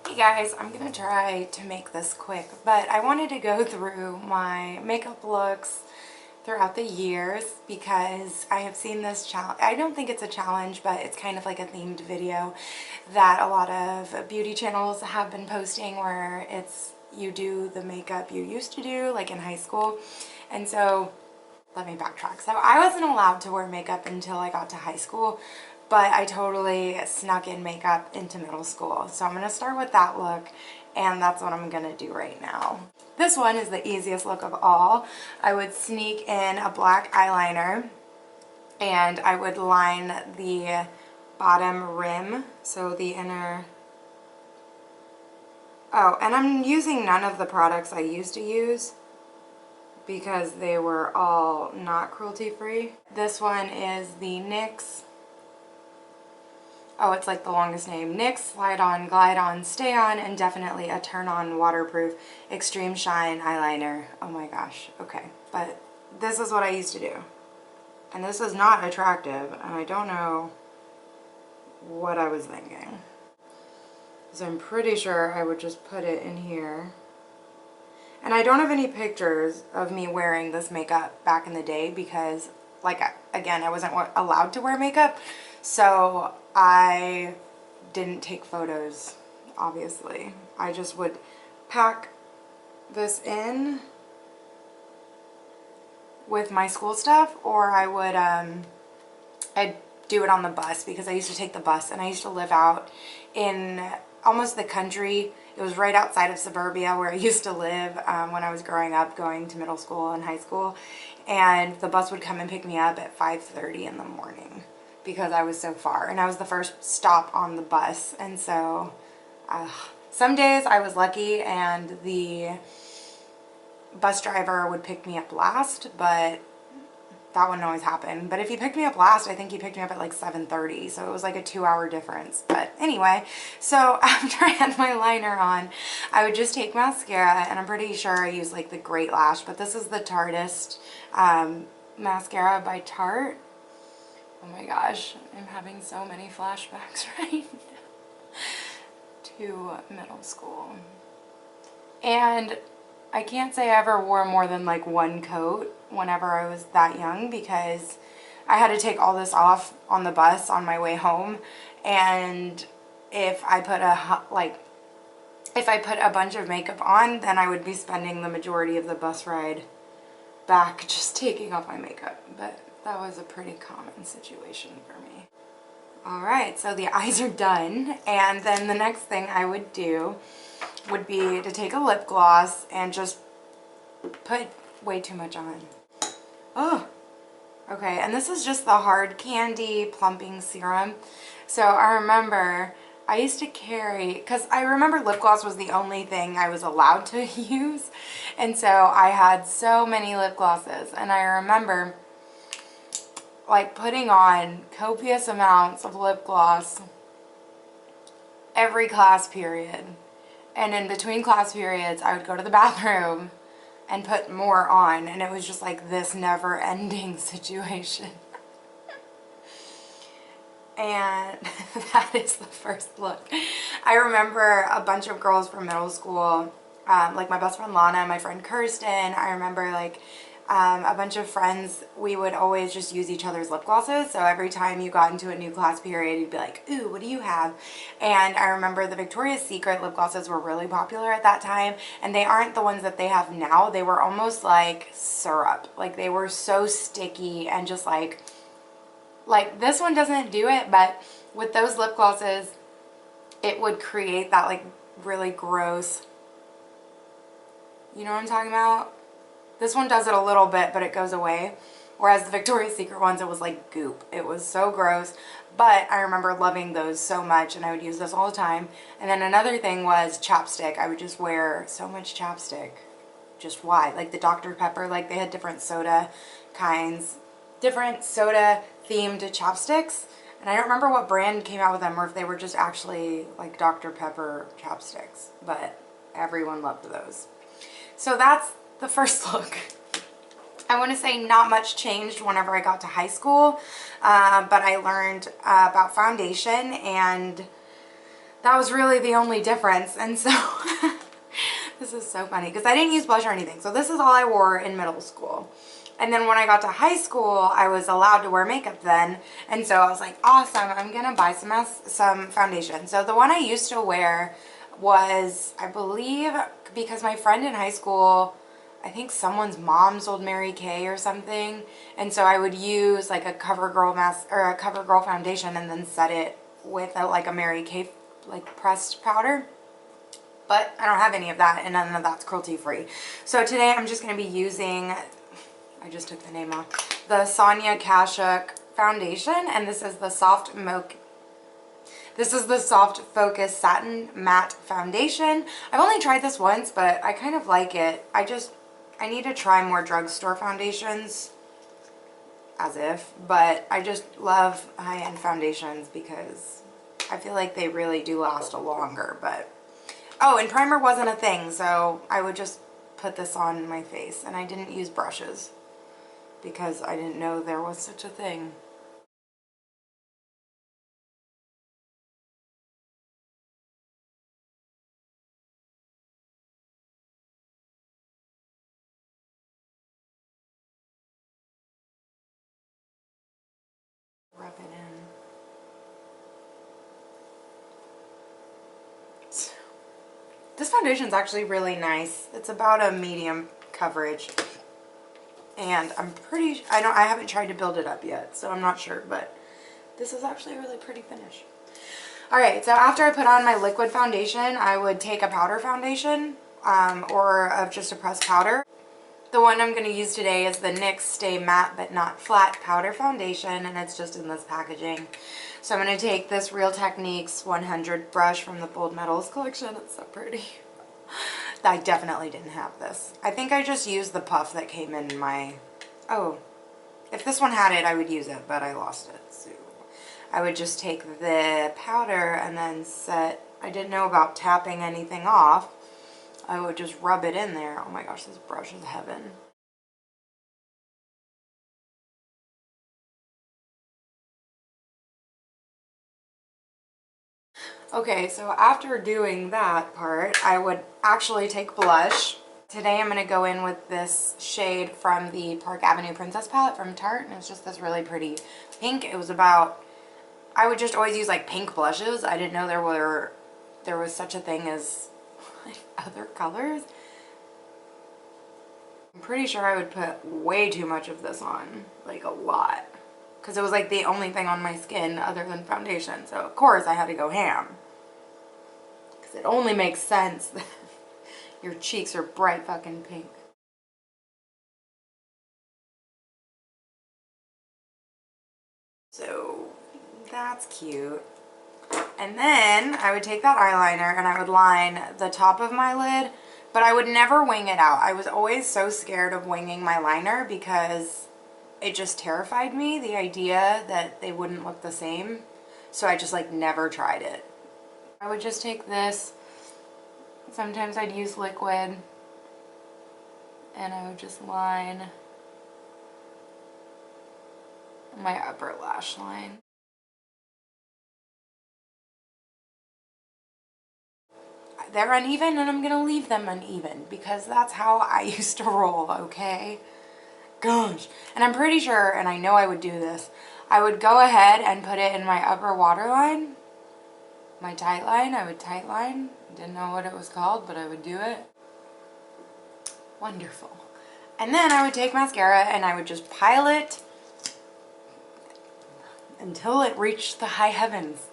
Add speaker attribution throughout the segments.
Speaker 1: Hey guys, I'm gonna try to make this quick, but I wanted to go through my makeup looks throughout the years because I have seen this challenge. I don't think it's a challenge, but it's kind of like a themed video that a lot of beauty channels have been posting where it's you do the makeup you used to do like in high school. And so let me backtrack. So I wasn't allowed to wear makeup until I got to high school, but I totally snuck in makeup into middle school. So I'm gonna start with that look, and that's what I'm gonna do right now. This one is the easiest look of all. I would sneak in a black eyeliner and I would line the bottom rim, so the inner. Oh, and I'm using none of the products I used to use because they were all not cruelty free. This one is the NYX. Oh, it's like the longest name. NYX Slide On, Glide On, Stay On, and definitely a Turn On Waterproof Extreme Shine Eyeliner. Oh my gosh, okay. But this is what I used to do. And this is not attractive, and I don't know what I was thinking. So I'm pretty sure I would just put it in here. And I don't have any pictures of me wearing this makeup back in the day because, like, again, I wasn't allowed to wear makeup. So I didn't take photos, obviously. I just would pack this in with my school stuff, or I would, I'd do it on the bus because I used to take the bus, and I used to live out in almost the country. It was right outside of suburbia where I used to live when I was growing up, going to middle school and high school. And the bus would come and pick me up at 5:30 in the morning because I was so far. And I was the first stop on the bus. And so some days I was lucky and the bus driver would pick me up last, but that wouldn't always happen. But if he picked me up last, I think he picked me up at like 7:30, so it was like a 2-hour difference. But anyway, so after I had my liner on, I would just take mascara, and I'm pretty sure I use like the Great Lash, but this is the Tarteist mascara by Tarte. Oh my gosh, I'm having so many flashbacks right now to middle school. And I can't say I ever wore more than like one coat whenever I was that young because I had to take all this off on the bus on my way home. And if I put a bunch of makeup on, then I would be spending the majority of the bus ride back just taking off my makeup. But that was a pretty common situation for me. Alright, so the eyes are done, and then the next thing I would do would be to take a lip gloss and just put way too much on. Oh, okay, and this is just the Hard Candy Plumping Serum. So I remember I used to carry, because I remember lip gloss was the only thing I was allowed to use, and so I had so many lip glosses, and I remember like putting on copious amounts of lip gloss every class period. And in between class periods, I would go to the bathroom and put more on. And it was just like this never-ending situation. And that is the first look. I remember a bunch of girls from middle school, like my best friend Lana, my friend Kirsten. I remember like a bunch of friends, we would always just use each other's lip glosses. So every time you got into a new class period, you'd be like, ooh, what do you have? And I remember the Victoria's Secret lip glosses were really popular at that time. And they aren't the ones that they have now. They were almost like syrup. Like they were so sticky and just like this one doesn't do it, but with those lip glosses, it would create that like really gross, you know what I'm talking about? This one does it a little bit, but it goes away. Whereas the Victoria's Secret ones, it was like goop. It was so gross. But I remember loving those so much, and I would use those all the time. And then another thing was chapstick. I would just wear so much chapstick. Just why? Like the Dr. Pepper, like they had different soda kinds, different soda themed chapsticks. And I don't remember what brand came out with them or if they were just actually like Dr. Pepper chapsticks. But everyone loved those. So that's the first look. I want to say not much changed whenever I got to high school, but I learned about foundation and That was really the only difference. And so this is so funny because I didn't use blush or anything. So this is all I wore in middle school. And then when I got to high school, I was allowed to wear makeup then. And so I was like, awesome, I'm going to buy some foundation. So the one I used to wear was, I believe, because my friend in high school, I think someone's mom sold Mary Kay or something. And so I would use like a CoverGirl mask or a CoverGirl foundation and then set it with like a Mary Kay like pressed powder. But I don't have any of that, and none of that's cruelty free. So today I'm just going to be using, I just took the name off, the Sonia Kashuk foundation, and this is the Soft Focus Satin Matte Foundation. I've only tried this once, but I kind of like it. I need to try more drugstore foundations, as if, but I just love high-end foundations because I feel like they really do last longer. But oh, and primer wasn't a thing, so I would just put this on my face, and I didn't use brushes because I didn't know there was such a thing. Rub it in. This foundation is actually really nice. It's about a medium coverage, and I haven't tried to build it up yet, so I'm not sure, but this is actually a really pretty finish. Alright, so after I put on my liquid foundation, I would take a powder foundation, or just a pressed powder. The one I'm going to use today is the NYX Stay Matte But Not Flat Powder Foundation, and it's just in this packaging. So I'm going to take this Real Techniques 100 brush from the Bold Metals collection. It's so pretty. I definitely didn't have this. I think I just used the puff that came in my... Oh, if this one had it, I would use it, but I lost it. So I would just take the powder and then set... I didn't know about tapping anything off. I would just rub it in there. Oh my gosh, this brush is heaven. Okay, so after doing that part, I would actually take blush. Today I'm going to go in with this shade from the Park Avenue Princess palette from Tarte, and it's just this really pretty pink. It was about, I would just always use like pink blushes. I didn't know there was such a thing as like other colors. I'm pretty sure I would put way too much of this on, like a lot, because it was like the only thing on my skin other than foundation. So of course I had to go ham, because it only makes sense that your cheeks are bright fucking pink. So that's cute. And then I would take that eyeliner and I would line the top of my lid, but I would never wing it out. I was always so scared of winging my liner because it just terrified me, the idea that they wouldn't look the same. So I just like never tried it. I would just take this, sometimes I'd use liquid, and I would just line my upper lash line. They're uneven and I'm gonna leave them uneven because that's how I used to roll, okay? Gosh. And I'm pretty sure, and I know I would do this, I would go ahead and put it in my upper waterline, my tight line. I would tight line. Didn't know what it was called, but I would do it. Wonderful. And then I would take mascara and I would just pile it until it reached the high heavens.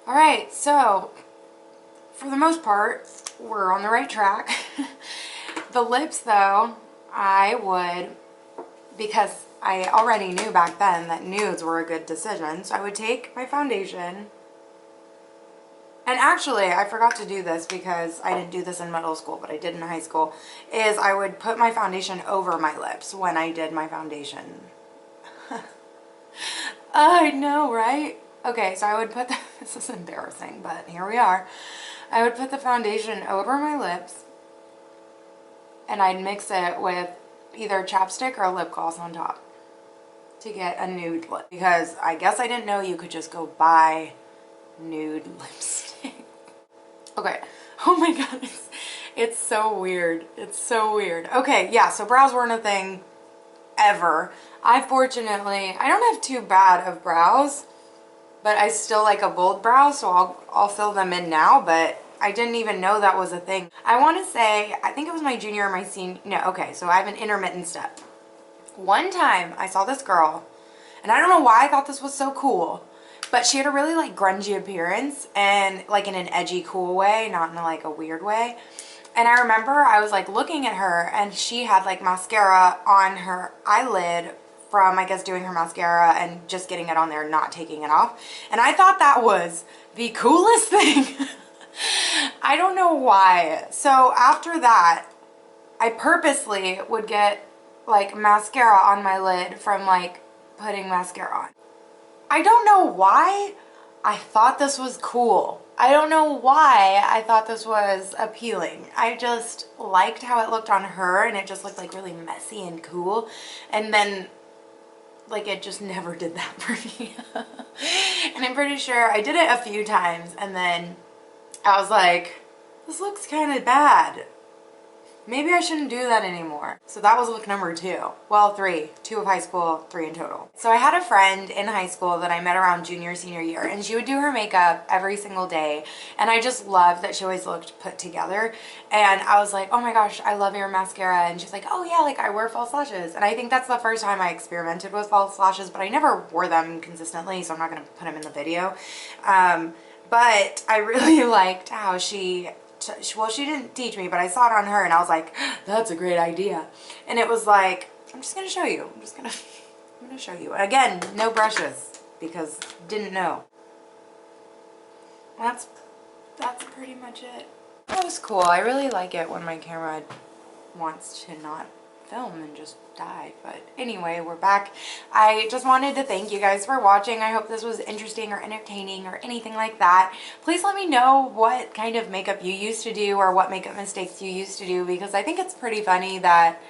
Speaker 1: Alright, so for the most part, we're on the right track. The lips though, I would, because I already knew back then that nudes were a good decision, so I would take my foundation. And actually, I forgot to do this because I didn't do this in middle school, but I did in high school, is I would put my foundation over my lips when I did my foundation. I know, right? Okay, so I would put This is embarrassing, but here we are. I would put the foundation over my lips and I'd mix it with either chapstick or lip gloss on top to get a nude lip, because I guess I didn't know you could just go buy nude lipstick. Okay. Oh my god, it's so weird. It's so weird. Okay, yeah, so brows weren't a thing ever. I don't have too bad of brows, but I still like a bold brow, so I'll fill them in now, but I didn't even know that was a thing. I want to say, I think it was my junior or my senior, no, okay, so I have an intermittent step. One time I saw this girl, and I don't know why I thought this was so cool, but she had a really like grungy appearance, and like in an edgy cool way, not in like a weird way. And I remember I was like looking at her, and she had like mascara on her eyelid from, I guess, doing her mascara and just getting it on there and not taking it off. And I thought that was the coolest thing. I don't know why. So after that, I purposely would get like mascara on my lid from like putting mascara on. I don't know why I thought this was cool. I don't know why I thought this was appealing. I just liked how it looked on her, and it just looked like really messy and cool. And then like it just never did that for me. And I'm pretty sure I did it a few times, and then I was like, this looks kind of bad. Maybe I shouldn't do that anymore. So that was look number 2. Well, 3. 2 of high school, 3 in total. So I had a friend in high school that I met around junior, senior year, and she would do her makeup every single day. And I just loved that she always looked put together. And I was like, oh my gosh, I love your mascara. And she's like, oh yeah, like I wear false lashes. And I think that's the first time I experimented with false lashes, but I never wore them consistently, so I'm not gonna put them in the video. But I really liked how well, she didn't teach me, but I saw it on her and I was like, that's a great idea. And it was like, I'm just going to show you. I'm going to show you. Again, no brushes because didn't know. That's pretty much it. That was cool. I really like it when my camera wants to not film and just die. But anyway, we're back. I just wanted to thank you guys for watching. I hope this was interesting or entertaining or anything like that. Please let me know what kind of makeup you used to do or what makeup mistakes you used to do, because I think it's pretty funny that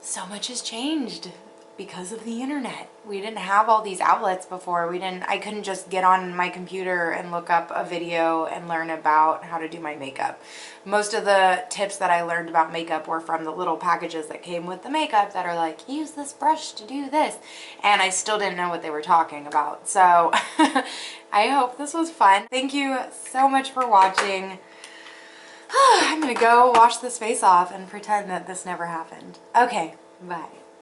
Speaker 1: so much has changed because of the internet. We didn't have all these outlets before. I couldn't just get on my computer and look up a video and learn about how to do my makeup. Most of the tips that I learned about makeup were from the little packages that came with the makeup that are like, use this brush to do this. And I still didn't know what they were talking about. So I hope this was fun. Thank you so much for watching. I'm gonna go wash this face off and pretend that this never happened. Okay, bye.